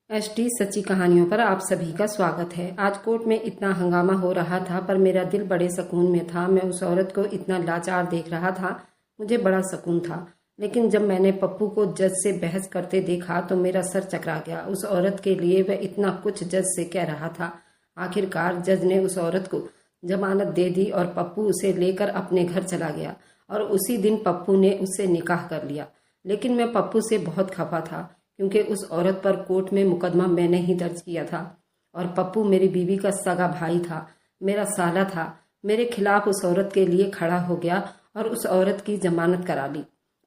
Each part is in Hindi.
एसटी सच्ची कहानियों पर आप सभी का स्वागत है। आज कोर्ट में इतना हंगामा हो रहा था पर मेरा दिल बड़े सुकून में था। मैं उस औरत को इतना लाचार देख रहा था, मुझे बड़ा सुकून था। लेकिन जब मैंने पप्पू को जज से बहस करते देखा तो मेरा सर चकरा गया। उस औरत के लिए वह इतना कुछ जज से कह रहा था। आखिरकार जज ने उस औरत को जमानत दे दी और पप्पू उसे लेकर अपने घर चला गया और उसी दिन पप्पू ने उससे निकाह कर लिया। लेकिन मैं पप्पू से बहुत खफा था क्योंकि उस औरत पर कोर्ट में मुकदमा मैंने ही दर्ज किया था और पप्पू मेरी बीवी का सगा भाई था, मेरा साला था। मेरे खिलाफ उस औरत के लिए खड़ा हो गया और उस औरत की जमानत करा ली।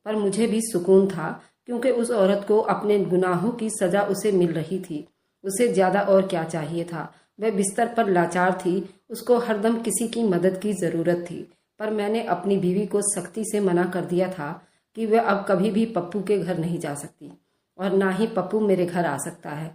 पर मुझे भी सुकून था क्योंकि उस औरत को अपने गुनाहों की सजा उसे मिल रही थी। उसे ज्यादा और क्या चाहिए था। वह बिस्तर पर लाचार थी, उसको हरदम किसी की मदद की जरूरत थी। पर मैंने अपनी बीवी को सख्ती से मना कर दिया था कि वह अब कभी भी पप्पू के घर नहीं जा सकती और ना ही पप्पू मेरे घर आ सकता है।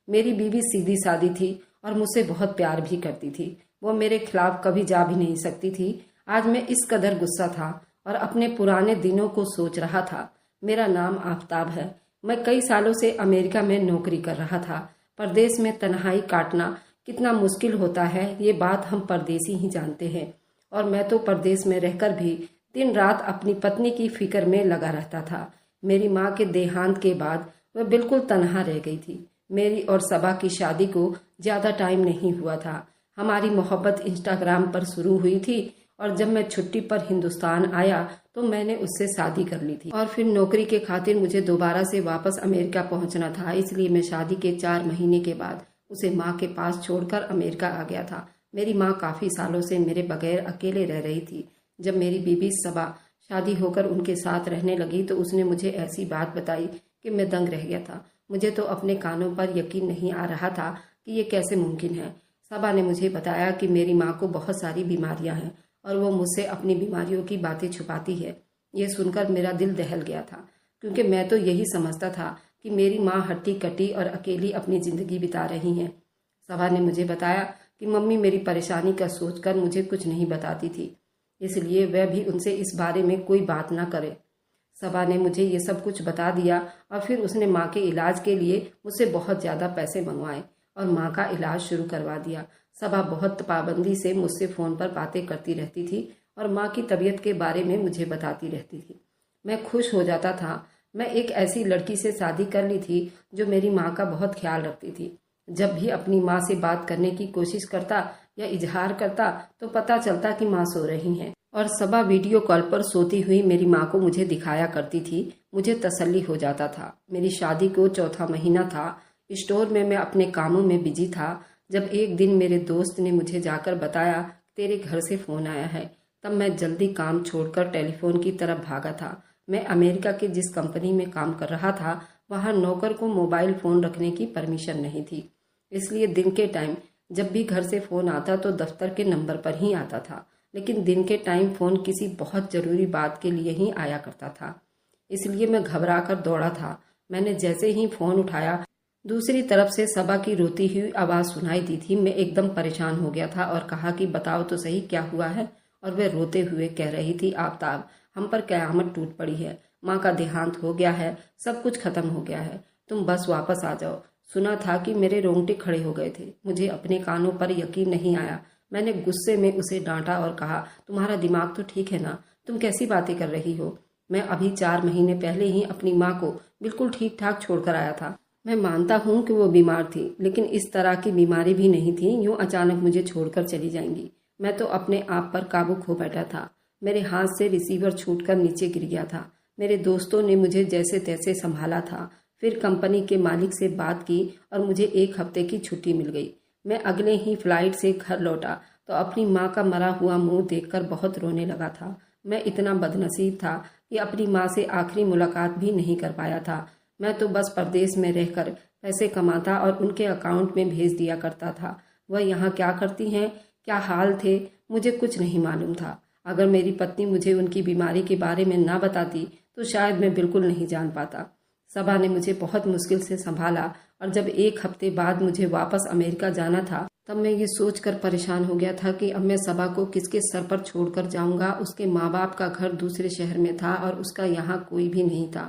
मेरी बीवी सीधी सादी थी और मुझसे बहुत प्यार भी करती थी। वो मेरे खिलाफ कभी जा भी नहीं सकती थी। आज मैं इस कदर गुस्सा था और अपने पुराने दिनों को सोच रहा था। मेरा नाम आफताब है। मैं कई सालों से अमेरिका में नौकरी कर रहा था। परदेश में तन्हाई काटना कितना मुश्किल होता है ये बात हम परदेसी ही जानते हैं। और मैं तो परदेश में रहकर भी दिन रात अपनी पत्नी की फिक्र में लगा रहता था। मेरी माँ के देहांत के बाद वह बिल्कुल तन्हा रह गई थी। मेरी और सबा की शादी को ज्यादा टाइम नहीं हुआ था। हमारी मोहब्बत इंस्टाग्राम पर शुरू हुई थी और जब मैं छुट्टी पर हिंदुस्तान आया तो मैंने उससे शादी कर ली थी और फिर नौकरी के खातिर मुझे दोबारा से वापस अमेरिका पहुंचना था। इसलिए मैं शादी के 4 महीने के बाद उसे माँ के पास छोड़कर अमेरिका आ गया था। मेरी माँ काफी सालों से मेरे बगैर अकेले रह रही थी। जब मेरी बीबी सबा शादी होकर उनके साथ रहने लगी तो उसने मुझे ऐसी बात बताई कि मैं दंग रह गया था। मुझे तो अपने कानों पर यकीन नहीं आ रहा था कि ये कैसे मुमकिन है। सबा ने मुझे बताया कि मेरी माँ को बहुत सारी बीमारियां हैं और वो मुझसे अपनी बीमारियों की बातें छुपाती है। ये सुनकर मेरा दिल दहल गया था क्योंकि मैं तो यही समझता था कि मेरी माँ हट्टी कट्टी और अकेली अपनी जिंदगी बिता रही हैं। सबा ने मुझे बताया कि मम्मी मेरी परेशानी का सोचकर मुझे कुछ नहीं बताती थी, इसलिए वह भी उनसे इस बारे में कोई बात ना करे। सबा ने मुझे ये सब कुछ बता दिया और फिर उसने माँ के इलाज के लिए मुझसे बहुत ज़्यादा पैसे मंगवाए और माँ का इलाज शुरू करवा दिया। सबा बहुत पाबंदी से मुझसे फ़ोन पर बातें करती रहती थी और माँ की तबीयत के बारे में मुझे बताती रहती थी। मैं खुश हो जाता था। मैं एक ऐसी लड़की से शादी कर ली थी जो मेरी माँ का बहुत ख्याल रखती थी। जब भी अपनी माँ से बात करने की कोशिश करता या इजहार करता तो पता चलता कि माँ सो रही हैं और सबा वीडियो कॉल पर सोती हुई मेरी माँ को मुझे दिखाया करती थी। मुझे तसल्ली हो जाता था। मेरी शादी को 4था महीना था। स्टोर में मैं अपने कामों में बिजी था जब एक दिन मेरे दोस्त ने मुझे जाकर बताया तेरे घर से फ़ोन आया है। तब मैं जल्दी काम छोड़कर टेलीफोन की तरफ भागा था। मैं अमेरिका की जिस कंपनी में काम कर रहा था वहाँ नौकर को मोबाइल फ़ोन रखने की परमिशन नहीं थी, इसलिए दिन के टाइम जब भी घर से फ़ोन आता तो दफ्तर के नंबर पर ही आता था। लेकिन दिन के टाइम फ़ोन किसी बहुत ज़रूरी बात के लिए ही आया करता था, इसलिए मैं घबरा कर दौड़ा था। मैंने जैसे ही फ़ोन उठाया दूसरी तरफ से सबा की रोती हुई आवाज़ सुनाई दी थी। मैं एकदम परेशान हो गया था और कहा कि बताओ तो सही क्या हुआ है। और वह रोते हुए कह रही थी, आफताब हम पर क़यामत टूट पड़ी है। माँ का देहांत हो गया है, सब कुछ खत्म हो गया है, तुम बस वापस आ जाओ। सुना था कि मेरे रोंगटे खड़े हो गए थे। मुझे अपने कानों पर यकीन नहीं आया। मैंने गुस्से में उसे डांटा और कहा, तुम्हारा दिमाग तो ठीक है ना, तुम कैसी बातें कर रही हो। मैं अभी 4 महीने पहले ही अपनी माँ को बिल्कुल ठीक ठाक छोड़कर आया था। मैं मानता हूँ कि वो बीमार थी, लेकिन इस तरह की बीमारी भी नहीं थी यूँ अचानक मुझे छोड़कर चली जाएंगी। मैं तो अपने आप पर काबू खो बैठा था। मेरे हाथ से रिसीवर छूटकर नीचे गिर गया था। मेरे दोस्तों ने मुझे जैसे तैसे संभाला था। फिर कंपनी के मालिक से बात की और मुझे 1 हफ्ते की छुट्टी मिल गई। मैं अगले ही फ्लाइट से घर लौटा तो अपनी माँ का मरा हुआ मुंह देखकर बहुत रोने लगा था। मैं इतना बदनसीब था कि अपनी माँ से आखिरी मुलाकात भी नहीं कर पाया था। मैं तो बस परदेश में रहकर पैसे कमाता और उनके अकाउंट में भेज दिया करता था। वह यहाँ क्या करती हैं, क्या हाल थे, मुझे कुछ नहीं मालूम था। अगर मेरी पत्नी मुझे उनकी बीमारी के बारे में ना बताती तो शायद मैं बिल्कुल नहीं जान पाता। सबा ने मुझे बहुत मुश्किल से संभाला और जब 1 हफ्ते बाद मुझे वापस अमेरिका जाना था तब मैं ये सोचकर परेशान हो गया था कि अब मैं सबा को किसके सर पर छोड़कर जाऊंगा। उसके माँ बाप का घर दूसरे शहर में था और उसका यहाँ कोई भी नहीं था।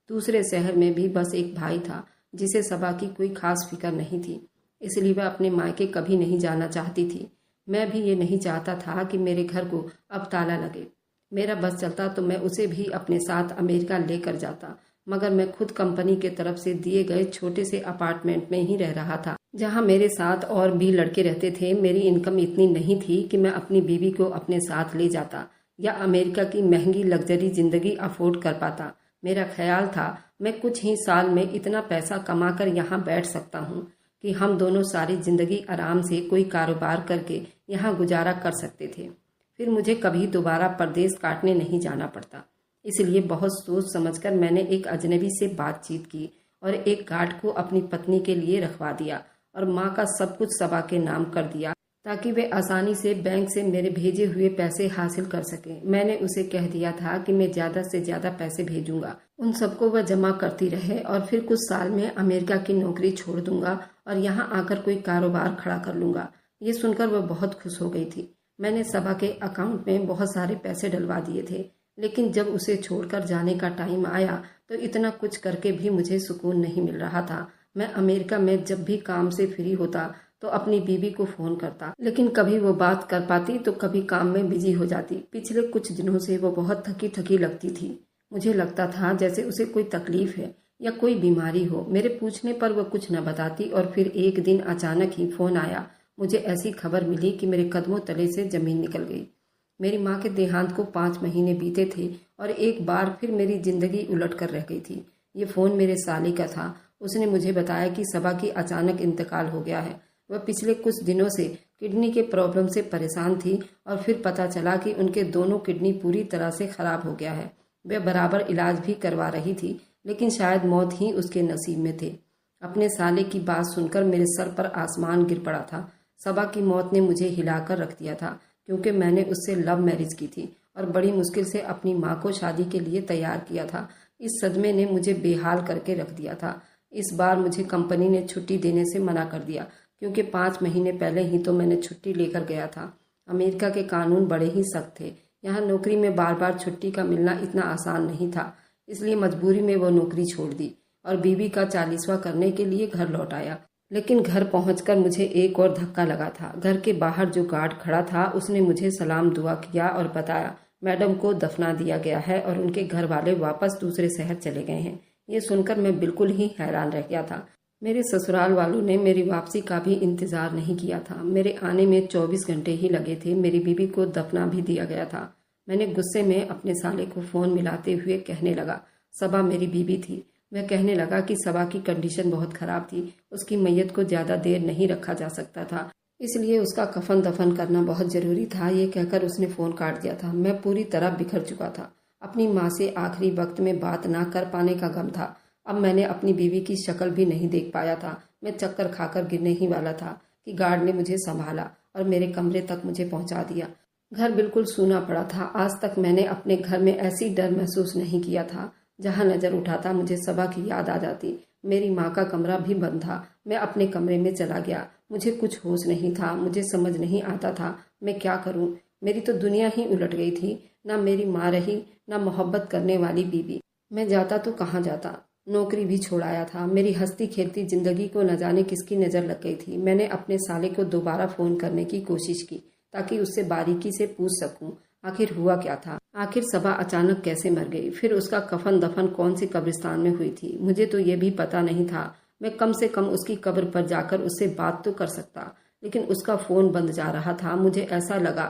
दूसरे शहर में भी बस एक भाई था जिसे सबा की कोई खास फिक्र नहीं थी, इसलिए वह अपने मायके कभी नहीं जाना चाहती थी। मैं भी ये नहीं चाहता था कि मेरे घर को अब ताला लगे। मेरा बस चलता तो मैं उसे भी अपने साथ अमेरिका लेकर जाता, मगर मैं खुद कंपनी के तरफ से दिए गए छोटे से अपार्टमेंट में ही रह रहा था, जहां मेरे साथ और भी लड़के रहते थे। मेरी इनकम इतनी नहीं थी कि मैं अपनी बीवी को अपने साथ ले जाता या अमेरिका की महंगी लग्जरी जिंदगी अफोर्ड कर पाता। मेरा ख्याल था मैं कुछ ही साल में इतना पैसा कमाकर यहाँ बैठ सकता हूँ कि हम दोनों सारी जिंदगी आराम से कोई कारोबार करके यहाँ गुजारा कर सकते थे। फिर मुझे कभी दोबारा परदेश काटने नहीं जाना पड़ता। इसलिए बहुत सोच समझकर मैंने एक अजनबी से बातचीत की और एक गार्ड को अपनी पत्नी के लिए रखवा दिया और माँ का सब कुछ सबा के नाम कर दिया ताकि वे आसानी से बैंक से मेरे भेजे हुए पैसे हासिल कर सके। मैंने उसे कह दिया था कि मैं ज्यादा से ज्यादा पैसे भेजूंगा, उन सबको वह जमा करती रहे और फिर कुछ साल में अमेरिका की नौकरी छोड़ दूंगा और यहाँ आकर कोई कारोबार खड़ा कर लूंगा। ये सुनकर वह बहुत खुश हो गई थी। मैंने सबा के अकाउंट में बहुत सारे पैसे डलवा दिए थे, लेकिन जब उसे छोड़कर जाने का टाइम आया तो इतना कुछ करके भी मुझे सुकून नहीं मिल रहा था। मैं अमेरिका में जब भी काम से फ्री होता तो अपनी बीवी को फोन करता, लेकिन कभी वो बात कर पाती तो कभी काम में बिजी हो जाती। पिछले कुछ दिनों से वो बहुत थकी थकी लगती थी। मुझे लगता था जैसे उसे कोई तकलीफ है या कोई बीमारी हो। मेरे पूछने पर वह कुछ न बताती और फिर एक दिन अचानक ही फोन आया। मुझे ऐसी खबर मिली कि मेरे कदमों तले से जमीन निकल गई। मेरी माँ के देहांत को 5 महीने बीते थे और एक बार फिर मेरी जिंदगी उलट कर रह गई थी। ये फोन मेरे साले का था। उसने मुझे बताया कि सबा की अचानक इंतकाल हो गया है। वह पिछले कुछ दिनों से किडनी के प्रॉब्लम से परेशान थी और फिर पता चला कि उनके दोनों किडनी पूरी तरह से खराब हो गया है। वह बराबर इलाज भी करवा रही थी, लेकिन शायद मौत ही उसके नसीब में थे। अपने साले की बात सुनकर मेरे सर पर आसमान गिर पड़ा था। सबा की मौत ने मुझे हिलाकर रख दिया था, क्योंकि मैंने उससे लव मैरिज की थी और बड़ी मुश्किल से अपनी माँ को शादी के लिए तैयार किया था। इस सदमे ने मुझे बेहाल करके रख दिया था। इस बार मुझे कंपनी ने छुट्टी देने से मना कर दिया, क्योंकि 5 महीने पहले ही तो मैंने छुट्टी लेकर गया था। अमेरिका के कानून बड़े ही सख्त थे। यहाँ नौकरी में बार बार छुट्टी का मिलना इतना आसान नहीं था, इसलिए मजबूरी में वो नौकरी छोड़ दी और बीवी का 40वां करने के लिए घर लौट आया। लेकिन घर पहुंचकर मुझे एक और धक्का लगा था। घर के बाहर जो गार्ड खड़ा था उसने मुझे सलाम दुआ किया और बताया मैडम को दफना दिया गया है और उनके घर वाले वापस दूसरे शहर चले गए हैं। ये सुनकर मैं बिल्कुल ही हैरान रह गया था। मेरे ससुराल वालों ने मेरी वापसी का भी इंतजार नहीं किया था। मेरे आने में 24 घंटे ही लगे थे। मेरी बीवी को दफना भी दिया गया था। मैंने गुस्से में अपने साले को फोन मिलाते हुए कहने लगा, सबा मेरी बीवी थी। वह कहने लगा कि सबा की कंडीशन बहुत खराब थी, उसकी मैयत को ज्यादा देर नहीं रखा जा सकता था, इसलिए उसका कफन दफन करना बहुत जरूरी था। ये कहकर उसने फोन काट दिया था। मैं पूरी तरह बिखर चुका था। अपनी माँ से आखिरी वक्त में बात ना कर पाने का गम था। अब मैंने अपनी बीवी की शक्ल भी नहीं देख पाया था। मैं चक्कर खाकर गिरने ही वाला था कि गार्ड ने मुझे संभाला और मेरे कमरे तक मुझे पहुंचा दिया। घर बिल्कुल सूना पड़ा था। आज तक मैंने अपने घर में ऐसी डर महसूस नहीं किया था। जहां नजर उठाता मुझे सबा की याद आ जाती। मेरी माँ का कमरा भी बंद था। मैं अपने कमरे में चला गया। मुझे कुछ होश नहीं था। मुझे समझ नहीं आता था मैं क्या करूं। मेरी तो दुनिया ही उलट गई थी। ना मेरी माँ रही, ना मोहब्बत करने वाली बीवी। मैं जाता तो कहाँ जाता। नौकरी भी छोड़ाया था। मेरी हंसती खेलती जिंदगी को न जाने किसकी नजर लग गई थी। मैंने अपने साले को दोबारा फोन करने की कोशिश की ताकि उससे बारीकी से पूछ सकूं आखिर हुआ क्या था। आखिर सबा अचानक कैसे मर गई, फिर उसका कफन दफन कौन सी कब्रिस्तान में हुई थी। मुझे तो ये भी पता नहीं था। मैं कम से कम उसकी कब्र पर जाकर उससे बात तो कर सकता, लेकिन उसका फोन बंद जा रहा था। मुझे ऐसा लगा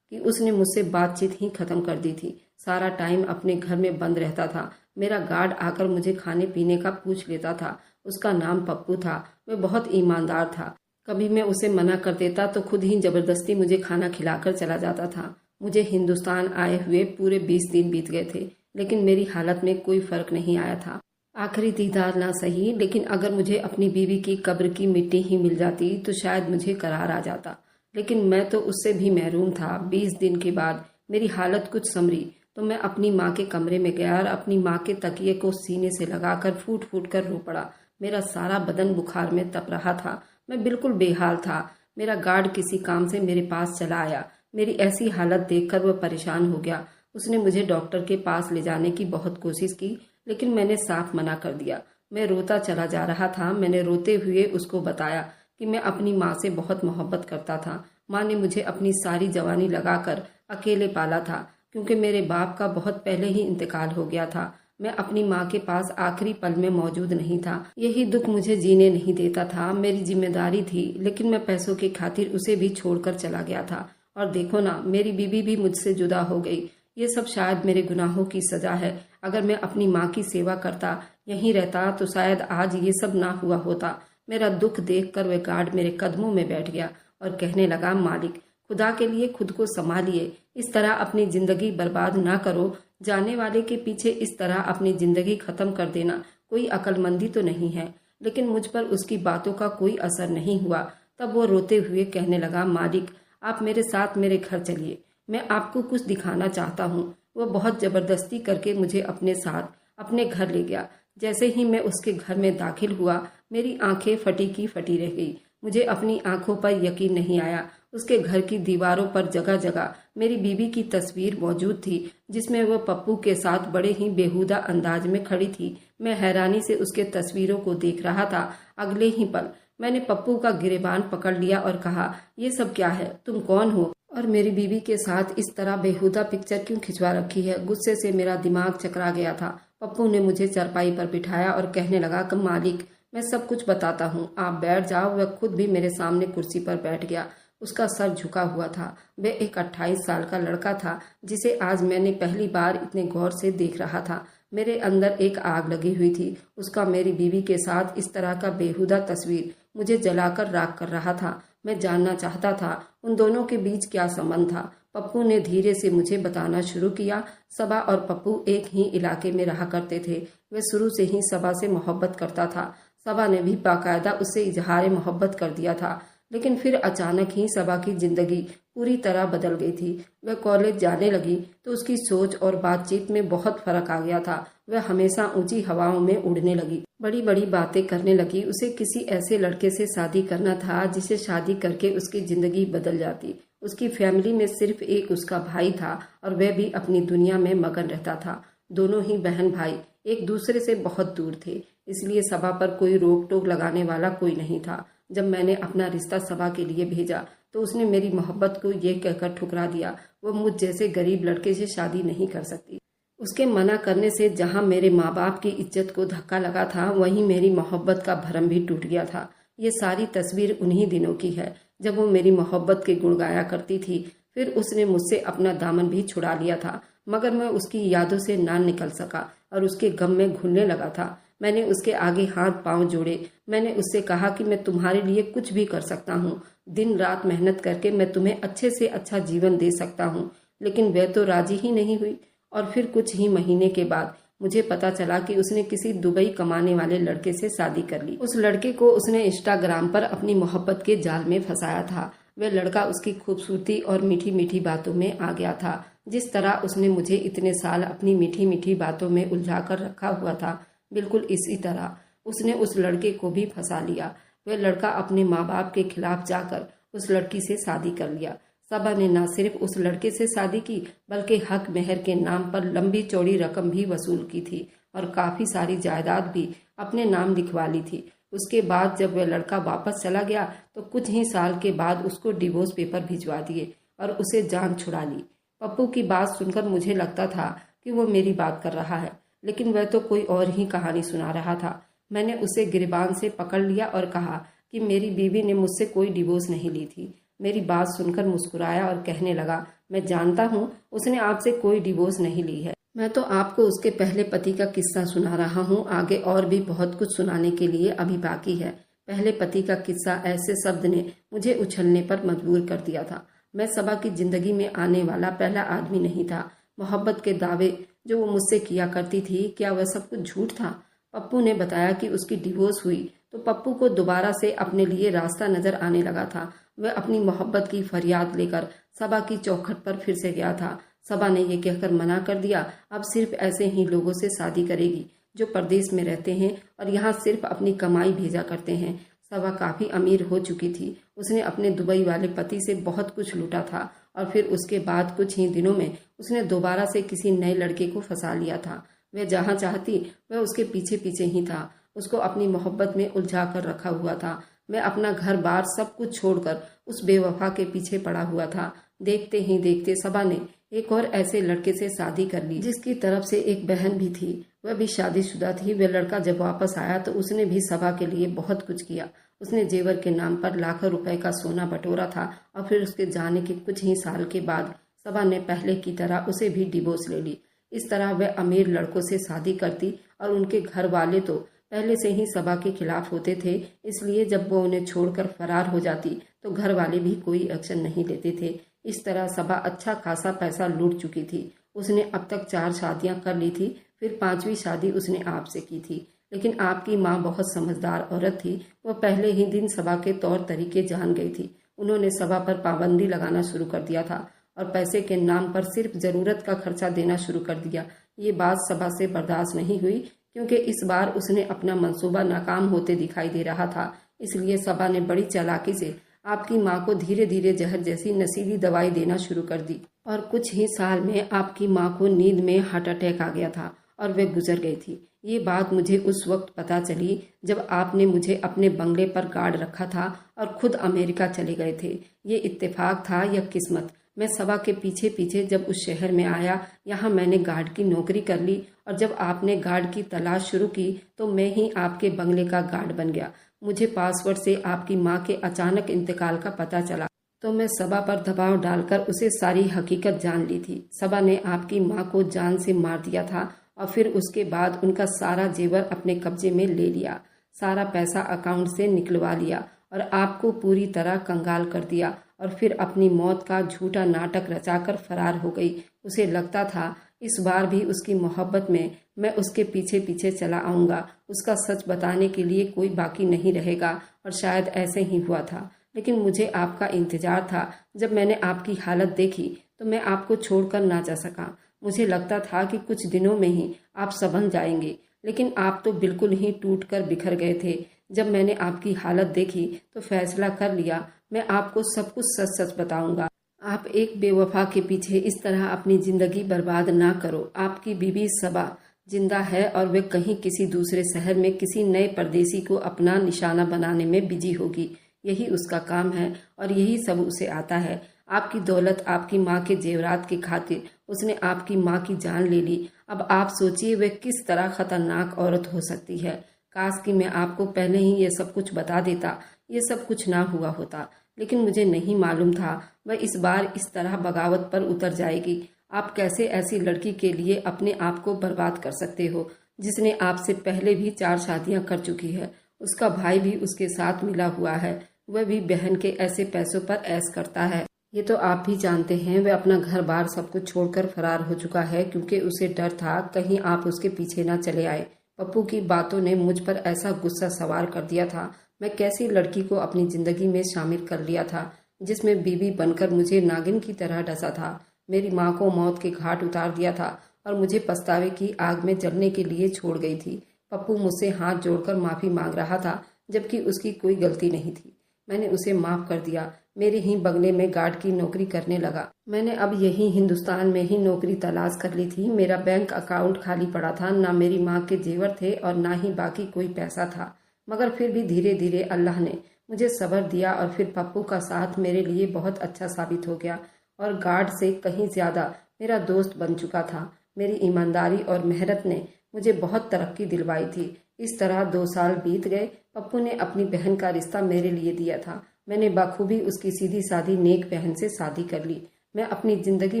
कि उसने मुझसे बातचीत ही खत्म कर दी थी। सारा टाइम अपने घर में बंद रहता था। मेरा गार्ड आकर मुझे खाने पीने का पूछ लेता था। उसका नाम पप्पू था। वह बहुत ईमानदार था। कभी मैं उसे मना कर देता तो खुद ही जबरदस्ती मुझे खाना खिलाकर चला जाता था। मुझे हिंदुस्तान आए हुए पूरे 20 दिन बीत गए थे, लेकिन मेरी हालत में कोई फर्क नहीं आया था। आखिरी दीदार ना सही, लेकिन अगर मुझे अपनी बीवी की कब्र की मिट्टी ही मिल जाती तो शायद मुझे करार आ जाता। लेकिन मैं तो उससे भी महरूम था। 20 दिन के बाद मेरी हालत कुछ संभली तो मैं अपनी माँ के कमरे में गया और अपनी माँ के तकिए को सीने से लगाकर फूट फूट कर रो पड़ा। मेरा सारा बदन बुखार में तप रहा था। मैं बिल्कुल बेहाल था। मेरा गार्ड किसी काम से मेरे पास चला आया। मेरी ऐसी हालत देखकर वह परेशान हो गया। उसने मुझे डॉक्टर के पास ले जाने की बहुत कोशिश की, लेकिन मैंने साफ मना कर दिया। मैं रोता चला जा रहा था। मैंने रोते हुए उसको बताया कि मैं अपनी माँ से बहुत मोहब्बत करता था। माँ ने मुझे अपनी सारी जवानी लगाकर अकेले पाला था, क्योंकि मेरे बाप का बहुत पहले ही इंतकाल हो गया था। मैं अपनी माँ के पास आखिरी पल में मौजूद नहीं था। यही दुख मुझे जीने नहीं देता था। मेरी जिम्मेदारी थी, लेकिन मैं पैसों की खातिर उसे भी छोड़कर चला गया था। और देखो ना, मेरी बीवी भी मुझसे जुदा हो गई। ये सब शायद मेरे गुनाहों की सजा है। अगर मैं अपनी माँ की सेवा करता, यहीं रहता, तो शायद आज ये सब ना हुआ होता। मेरा दुख देखकर वह गार्ड मेरे कदमों में बैठ गया और कहने लगा, मालिक, खुदा के लिए खुद को संभालिए। इस तरह अपनी जिंदगी बर्बाद ना करो। जाने वाले के पीछे इस तरह अपनी जिंदगी खत्म कर देना कोई अक्लमंदी तो नहीं है। लेकिन मुझ पर उसकी बातों का कोई असर नहीं हुआ। तब वो रोते हुए कहने लगा, मालिक, आप मेरे साथ मेरे घर चलिए, मैं आपको कुछ दिखाना चाहता हूँ। वह बहुत जबरदस्ती करके मुझे अपने साथ अपने घर ले गया। जैसे ही मैं उसके घर में दाखिल हुआ, मेरी आंखें फटी की फटी रह गई। मुझे अपनी आंखों पर यकीन नहीं आया। उसके घर की दीवारों पर जगह जगह मेरी बीवी की तस्वीर मौजूद थी, जिसमें वह पप्पू के साथ बड़े ही बेहुदा अंदाज में खड़ी थी। मैं हैरानी से उसके तस्वीरों को देख रहा था। अगले ही पल मैंने पप्पू का गिरेबान पकड़ लिया और कहा, ये सब क्या है? तुम कौन हो और मेरी बीवी के साथ इस तरह बेहुदा पिक्चर क्यों खिंचवा रखी है? गुस्से से मेरा दिमाग चकरा गया था। पप्पू ने मुझे चारपाई पर बिठाया और कहने लगा कि मालिक, मैं सब कुछ बताता हूँ, आप बैठ जाओ। वह खुद भी मेरे सामने कुर्सी पर बैठ गया। उसका सर झुका हुआ था। वह एक 28 साल का लड़का था, जिसे आज मैंने पहली बार इतने गौर से देख रहा था। मेरे अंदर एक आग लगी हुई थी। उसका मेरी बीवी के साथ इस तरह का बेहुदा तस्वीर मुझे जलाकर राख कर रहा था। मैं जानना चाहता था उन दोनों के बीच क्या संबंध था। पप्पू ने धीरे से मुझे बताना शुरू किया। सबा और पप्पू एक ही इलाके में रहा करते थे। वह शुरू से ही सबा से मोहब्बत करता था। सबा ने भी बाकायदा उससे इजहार मोहब्बत कर दिया था। लेकिन फिर अचानक ही सबा की जिंदगी पूरी तरह बदल गई थी। वह कॉलेज जाने लगी तो उसकी सोच और बातचीत में बहुत फर्क आ गया था। वह हमेशा ऊंची हवाओं में उड़ने लगी, बड़ी बड़ी बातें करने लगी। उसे किसी ऐसे लड़के से शादी करना था जिसे शादी करके उसकी जिंदगी बदल जाती। उसकी फैमिली में सिर्फ एक उसका भाई था और वह भी अपनी दुनिया में मगन रहता था। दोनों ही बहन भाई एक दूसरे से बहुत दूर थे, इसलिए सबा पर कोई रोक टोक लगाने वाला कोई नहीं था। जब मैंने अपना रिश्ता सबा के लिए भेजा तो उसने मेरी मोहब्बत को ये कहकर ठुकरा दिया, वो मुझ जैसे गरीब लड़के से शादी नहीं कर सकती। उसके मना करने से जहां मेरे माँ बाप की इज्जत को धक्का लगा था, वहीं मेरी मोहब्बत का भरम भी टूट गया था। ये सारी तस्वीर उन्हीं दिनों की है जब वो मेरी मोहब्बत के गुण गाया करती थी। फिर उसने मुझसे अपना दामन भी छुड़ा लिया था, मगर मैं उसकी यादों से ना निकल सका और उसके गम में घुलने लगा था। मैंने उसके आगे हाथ पांव जोड़े। मैंने उससे कहा कि मैं तुम्हारे लिए कुछ भी कर सकता हूँ, दिन रात मेहनत करके मैं तुम्हें अच्छे से अच्छा जीवन दे सकता हूँ। लेकिन वह तो राजी ही नहीं हुई। और फिर कुछ ही महीने के बाद मुझे पता चला कि उसने किसी दुबई कमाने वाले लड़के से शादी कर ली। उस लड़के को उसने इंस्टाग्राम पर अपनी मोहब्बत के जाल में फंसाया था। वह लड़का उसकी खूबसूरती और मीठी मीठी बातों में आ गया था। जिस तरह उसने मुझे इतने साल अपनी मीठी मीठी बातों में उलझा कर रखा हुआ था, बिल्कुल इसी तरह उसने उस लड़के को भी फंसा लिया। वह लड़का अपने माँ बाप के खिलाफ जाकर उस लड़की से शादी कर लिया। सबा ने न सिर्फ उस लड़के से शादी की, बल्कि हक मेहर के नाम पर लंबी चौड़ी रकम भी वसूल की थी और काफी सारी जायदाद भी अपने नाम लिखवा ली थी। उसके बाद जब वह लड़का वापस चला गया तो कुछ ही साल के बाद उसको डिवोर्स पेपर भिजवा दिए और उसे जान छुड़ा ली। पप्पू की बात सुनकर मुझे लगता था कि वो मेरी बात कर रहा है, लेकिन वह तो कोई और ही कहानी सुना रहा था। मैंने उसे गिरबान से पकड़ लिया और कहा कि मेरी बीवी ने मुझसे कोई डिवोर्स नहीं ली थी। मेरी बात सुनकर मुस्कुराया और कहने लगा, मैं जानता हूँ उसने आपसे कोई डिवोर्स नहीं ली है। मैं तो आपको उसके पहले पति का किस्सा सुना रहा हूँ। आगे और भी बहुत कुछ सुनाने के लिए अभी बाकी है। पहले पति का किस्सा ऐसे शब्द ने मुझे उछलने पर मजबूर कर दिया था। मैं सबा की जिंदगी में आने वाला पहला आदमी नहीं था। मोहब्बत के दावे जो वो मुझसे किया करती थी, क्या वह सब कुछ झूठ था? पप्पू ने बताया कि उसकी डिवोर्स हुई तो पप्पू को दोबारा से अपने लिए रास्ता नजर आने लगा था। वह अपनी मोहब्बत की फरियाद लेकर सबा की चौखट पर फिर से गया था। सबा ने यह कहकर मना कर दिया, अब सिर्फ ऐसे ही लोगों से शादी करेगी जो परदेश में रहते हैं और यहाँ सिर्फ अपनी कमाई भेजा करते हैं। सबा काफी अमीर हो चुकी थी। उसने अपने दुबई वाले पति से बहुत कुछ लूटा था और फिर उसके बाद कुछ ही दिनों में उसने दोबारा से किसी नए लड़के को फंसा लिया था। वह जहाँ चाहती वह उसके पीछे पीछे ही था। उसको अपनी मोहब्बत में उलझा कर रखा हुआ था। मैं अपना घर बार सब कुछ छोड़कर उस बेवफा के पीछे पड़ा हुआ था। देखते ही देखते सबा ने एक और ऐसे लड़के से शादी कर ली जिसकी तरफ से एक बहन भी थी। वह भी शादीशुदा थी। वह लड़का जब वापस आया तो उसने भी सबा के लिए बहुत कुछ किया। उसने जेवर के नाम पर लाखों रुपए का सोना बटोरा था और फिर उसके जाने के कुछ ही साल के बाद सबा ने पहले की तरह उसे भी डिवोर्स ले ली। इस तरह वह अमीर लड़कों से शादी करती और उनके घर वाले तो पहले से ही सबा के खिलाफ होते थे, इसलिए जब वो उन्हें छोड़कर फरार हो जाती तो घर वाले भी कोई एक्शन नहीं लेते थे। इस तरह सबा अच्छा खासा पैसा लूट चुकी थी। उसने अब तक 4 शादियां कर ली थी, फिर 5वीं शादी उसने आपसे की थी। लेकिन आपकी माँ बहुत समझदार औरत थी। वह पहले ही दिन सबा के तौर तरीके जान गई थी। उन्होंने सबा पर पाबंदी लगाना शुरू कर दिया था और पैसे के नाम पर सिर्फ जरूरत का खर्चा देना शुरू कर दिया। ये बात सबा से बर्दाश्त नहीं हुई, क्योंकि इस बार उसने अपना मंसूबा नाकाम होते दिखाई दे रहा था। इसलिए सबा ने बड़ी चालाकी से आपकी माँ को धीरे धीरे जहर जैसी नशीली दवाई देना शुरू कर दी और कुछ ही साल में आपकी माँ को नींद में हार्ट अटैक आ गया था और वे गुजर गई थी। ये बात मुझे उस वक्त पता चली जब आपने मुझे अपने बंगले पर गार्ड रखा था और खुद अमेरिका चले गए थे। ये इत्तेफाक था या किस्मत? मैं सबा के पीछे पीछे जब उस शहर में आया, यहाँ मैंने गार्ड की नौकरी कर ली और जब आपने गार्ड की तलाश शुरू की तो मैं ही आपके बंगले का गार्ड बन गया। मुझे पासवर्ड से आपकी माँ के अचानक इंतकाल का पता चला तो मैं सबा पर दबाव डालकर उसे सारी हकीकत जान ली थी। सबा ने आपकी माँ को जान से मार दिया था और फिर उसके बाद उनका सारा जेवर अपने कब्जे में ले लिया, सारा पैसा अकाउंट से निकलवा लिया और आपको पूरी तरह कंगाल कर दिया और फिर अपनी मौत का झूठा नाटक रचाकर फरार हो गई। उसे लगता था इस बार भी उसकी मोहब्बत में मैं उसके पीछे पीछे चला आऊँगा, उसका सच बताने के लिए कोई बाकी नहीं रहेगा और शायद ऐसे ही हुआ था। लेकिन मुझे आपका इंतजार था। जब मैंने आपकी हालत देखी तो मैं आपको छोड़कर ना जा सका। मुझे लगता था कि कुछ दिनों में ही आप संभल जाएंगे, लेकिन आप तो बिल्कुल ही टूट कर बिखर गए थे। जब मैंने आपकी हालत देखी तो फैसला कर लिया मैं आपको सब कुछ सच सच बताऊंगा। आप एक बेवफा के पीछे इस तरह अपनी जिंदगी बर्बाद ना करो। आपकी बीवी सबा जिंदा है और वे कहीं किसी दूसरे शहर में किसी नए परदेसी को अपना निशाना बनाने में बिजी होगी। यही उसका काम है और यही सब उसे आता है। आपकी दौलत, आपकी माँ के जेवरात की खातिर उसने आपकी माँ की जान ले ली। अब आप सोचिए वह किस तरह खतरनाक औरत हो सकती है। काश कि मैं आपको पहले ही ये सब कुछ बता देता, ये सब कुछ ना हुआ होता। लेकिन मुझे नहीं मालूम था वह इस बार इस तरह बगावत पर उतर जाएगी। आप कैसे ऐसी लड़की के लिए अपने आप को बर्बाद कर सकते हो जिसने आपसे पहले भी 4 शादियां कर चुकी है। उसका भाई भी उसके साथ मिला हुआ है। वह भी बहन के ऐसे पैसों पर ऐश करता है। ये तो आप भी जानते हैं। वह अपना घर बार सब कुछ छोड़कर फरार हो चुका है क्योंकि उसे डर था कहीं आप उसके पीछे ना चले आए। पप्पू की बातों ने मुझ पर ऐसा गुस्सा सवार कर दिया था। मैं कैसी लड़की को अपनी जिंदगी में शामिल कर लिया था जिसमें बीवी बनकर मुझे नागिन की तरह डसा था। मेरी माँ को मौत के घाट उतार दिया था और मुझे पछतावे की आग में जलने के लिए छोड़ गई थी। पप्पू मुझसे हाथ जोड़कर माफी मांग रहा था जबकि उसकी कोई गलती नहीं थी। मैंने उसे माफ कर दिया। मेरे ही बंगले में गार्ड की नौकरी करने लगा। मैंने अब यही हिंदुस्तान में ही नौकरी तलाश कर ली थी। मेरा बैंक अकाउंट खाली पड़ा था, ना मेरी माँ के जेवर थे और ना ही बाकी कोई पैसा था। मगर फिर भी धीरे धीरे अल्लाह ने मुझे सब्र दिया और फिर पप्पू का साथ मेरे लिए बहुत अच्छा साबित हो गया और गार्ड से कहीं ज्यादा मेरा दोस्त बन चुका था। मेरी ईमानदारी और मेहनत ने मुझे बहुत तरक्की दिलवाई थी। इस तरह 2 साल बीत गए। पप्पू ने अपनी बहन का रिश्ता मेरे लिए दिया था। मैंने बखूबी उसकी सीधी सादी नेक बहन से शादी कर ली। मैं अपनी जिंदगी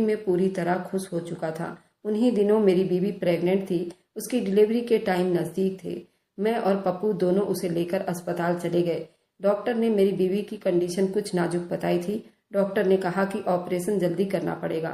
में पूरी तरह खुश हो चुका था। उन्हीं दिनों मेरी बीवी प्रेग्नेंट थी। उसकी डिलीवरी के टाइम नजदीक थे। मैं और पप्पू दोनों उसे लेकर अस्पताल चले गए। डॉक्टर ने मेरी बीवी की कंडीशन कुछ नाजुक बताई थी। डॉक्टर ने कहा कि ऑपरेशन जल्दी करना पड़ेगा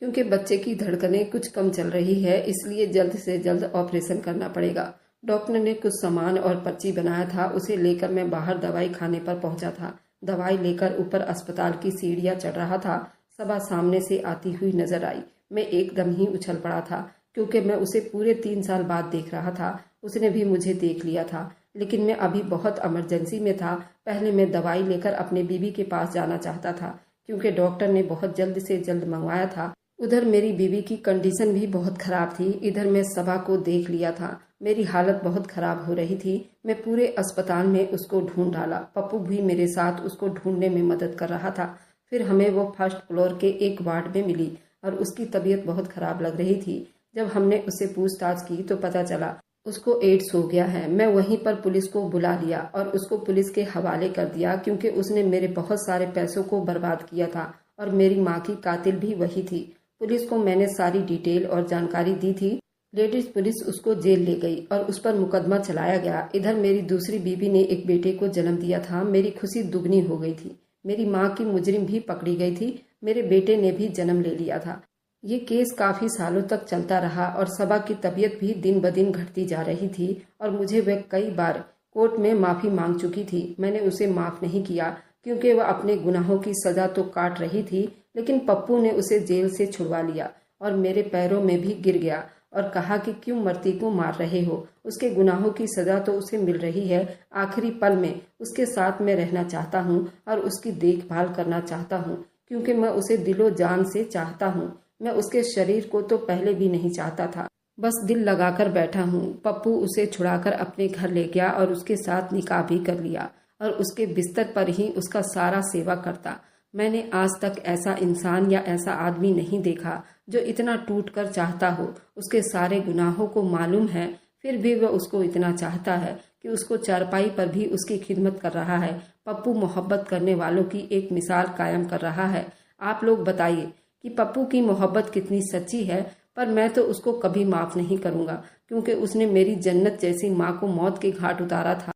क्योंकि बच्चे की धड़कनें कुछ कम चल रही है, इसलिए जल्द से जल्द ऑपरेशन करना पड़ेगा। डॉक्टर ने कुछ सामान और पर्ची बनाया था, उसे लेकर मैं बाहर दवाई खाने पर पहुंचा था। दवाई लेकर ऊपर अस्पताल की सीढ़ियां चढ़ रहा था। सबा सामने से आती हुई नजर आई। मैं एकदम ही उछल पड़ा था क्योंकि मैं उसे पूरे 3 साल बाद देख रहा था। उसने भी मुझे देख लिया था, लेकिन मैं अभी बहुत इमरजेंसी में था। पहले मैं दवाई लेकर अपने बीवी के पास जाना चाहता था क्योंकि डॉक्टर ने बहुत जल्द से जल्द मंगवाया था उधर मेरी बीवी की कंडीशन भी बहुत ख़राब थी। इधर मैं सबा को देख लिया था, मेरी हालत बहुत ख़राब हो रही थी। मैं पूरे अस्पताल में उसको ढूंढ डाला। पप्पू भी मेरे साथ उसको ढूंढने में मदद कर रहा था। फिर हमें वो फर्स्ट फ्लोर के एक वार्ड में मिली और उसकी तबीयत बहुत ख़राब लग रही थी। जब हमने उससे पूछताछ की तो पता चला उसको एड्स हो गया है। मैं वहीं पर पुलिस को बुला लिया और उसको पुलिस के हवाले कर दिया, क्योंकि उसने मेरे बहुत सारे पैसों को बर्बाद किया था और मेरी माँ की कातिल भी वही थी। पुलिस को मैंने सारी डिटेल और जानकारी दी थी। लेडीज पुलिस उसको जेल ले गई और उस पर मुकदमा चलाया गया। इधर मेरी दूसरी बीवी ने एक बेटे को जन्म दिया था। मेरी खुशी दुगनी हो गई थी। मेरी माँ की मुजरिम भी पकड़ी गई थी। मेरे बेटे ने भी जन्म ले लिया था। ये केस काफी सालों तक चलता रहा और सबा की तबीयत भी दिन ब दिन घटती जा रही थी और मुझे वह कई बार कोर्ट में माफी मांग चुकी थी। मैंने उसे माफ नहीं किया, क्योंकि वह अपने गुनाहों की सजा तो काट रही थी, लेकिन पप्पू ने उसे जेल से छुड़वा लिया और मेरे पैरों में भी गिर गया और कहा कि क्यों मरती को मार रहे हो। उसके गुनाहों की सजा तो उसे मिल रही है। आखिरी पल में उसके साथ मैं रहना चाहता हूँ और उसकी देखभाल करना चाहता हूँ, क्योंकि मैं उसे दिलो जान से चाहता हूँ। मैं उसके शरीर को तो पहले भी नहीं चाहता था, बस दिल लगाकर बैठा हूँ। पप्पू उसे छुड़ाकर अपने घर ले गया और उसके साथ निकाह भी कर लिया और उसके बिस्तर पर ही उसका सारा सेवा करता। मैंने आज तक ऐसा इंसान या ऐसा आदमी नहीं देखा जो इतना टूट कर चाहता हो। उसके सारे गुनाहों को मालूम है, फिर भी वह उसको इतना चाहता है कि उसको चारपाई पर भी उसकी खिदमत कर रहा है। पप्पू मोहब्बत करने वालों की एक मिसाल कायम कर रहा है। आप लोग बताइए कि पप्पू की मोहब्बत कितनी सच्ची है। पर मैं तो उसको कभी माफ नहीं करूंगा, क्योंकि उसने मेरी जन्नत जैसी माँ को मौत के घाट उतारा था।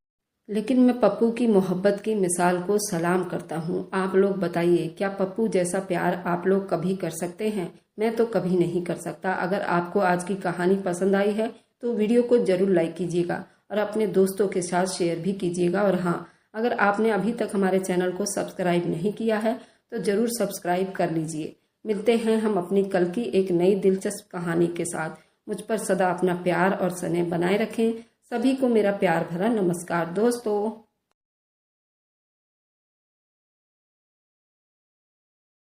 लेकिन मैं पप्पू की मोहब्बत की मिसाल को सलाम करता हूँ। आप लोग बताइए, क्या पप्पू जैसा प्यार आप लोग कभी कर सकते हैं? मैं तो कभी नहीं कर सकता। अगर आपको आज की कहानी पसंद आई है तो वीडियो को जरूर लाइक कीजिएगा और अपने दोस्तों के साथ शेयर भी कीजिएगा। और हाँ, अगर आपने अभी तक हमारे चैनल को सब्सक्राइब नहीं किया है तो जरूर सब्सक्राइब कर लीजिए। मिलते हैं हम अपनी कल की एक नई दिलचस्प कहानी के साथ। मुझ पर सदा अपना प्यार और स्नेह बनाए रखें। सभी को मेरा प्यार भरा नमस्कार दोस्तों।